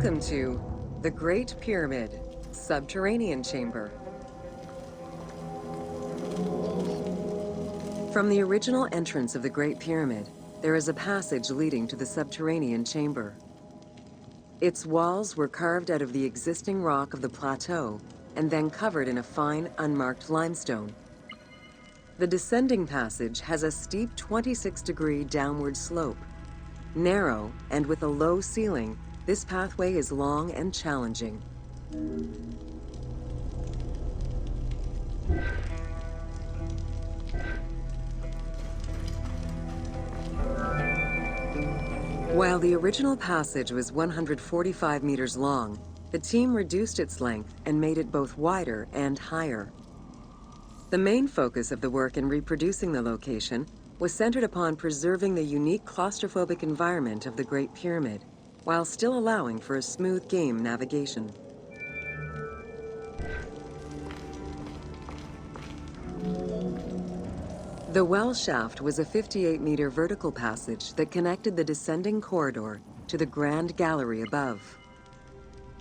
Welcome to the Great Pyramid, Subterranean Chamber. From the original entrance of the Great Pyramid, there is a passage leading to the Subterranean Chamber. Its walls were carved out of the existing rock of the plateau and then covered in a fine, unmarked limestone. The descending passage has a steep 26-degree downward slope. Narrow and with a low ceiling, this pathway is long and challenging. While the original passage was 145 meters long, the team reduced its length and made it both wider and higher. The main focus of the work in reproducing the location was centered upon preserving the unique claustrophobic environment of the Great Pyramid, while still allowing for a smooth game navigation. The well shaft was a 58-meter vertical passage that connected the descending corridor to the grand gallery above.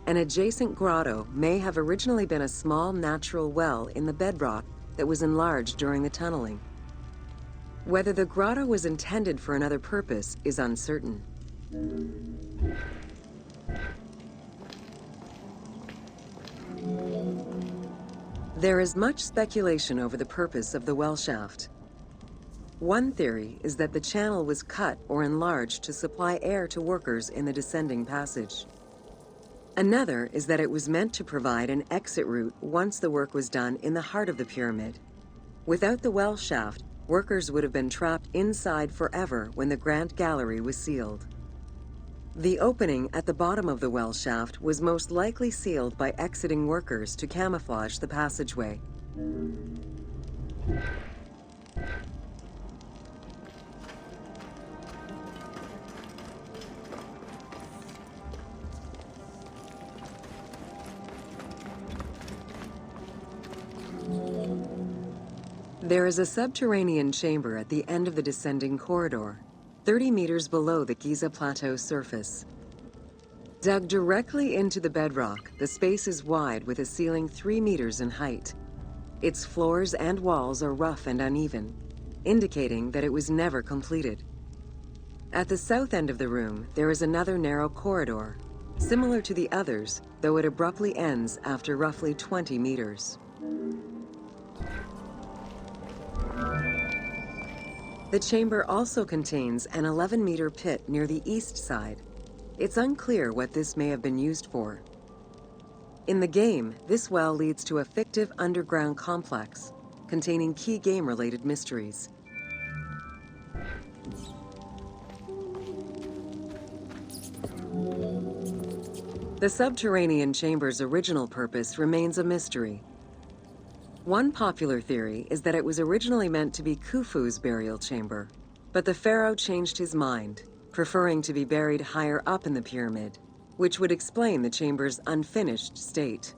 An adjacent grotto may have originally been a small natural well in the bedrock that was enlarged during the tunneling. Whether the grotto was intended for another purpose is uncertain. There is much speculation over the purpose of the well shaft. One theory is that the channel was cut or enlarged to supply air to workers in the descending passage. Another is that it was meant to provide an exit route once the work was done in the heart of the pyramid. Without the well shaft, workers would have been trapped inside forever when the Grand Gallery was sealed. The opening at the bottom of the well shaft was most likely sealed by exiting workers to camouflage the passageway. There is a subterranean chamber at the end of the descending corridor, 30 meters below the Giza Plateau surface. Dug directly into the bedrock, the space is wide with a ceiling 3 meters in height. Its floors and walls are rough and uneven, indicating that it was never completed. At the south end of the room, there is another narrow corridor, similar to the others, though it abruptly ends after roughly 20 meters. The chamber also contains an 11-meter pit near the east side. It's unclear what this may have been used for. In the game, this well leads to a fictive underground complex containing key game-related mysteries. The subterranean chamber's original purpose remains a mystery. One popular theory is that it was originally meant to be Khufu's burial chamber, but the pharaoh changed his mind, preferring to be buried higher up in the pyramid, which would explain the chamber's unfinished state.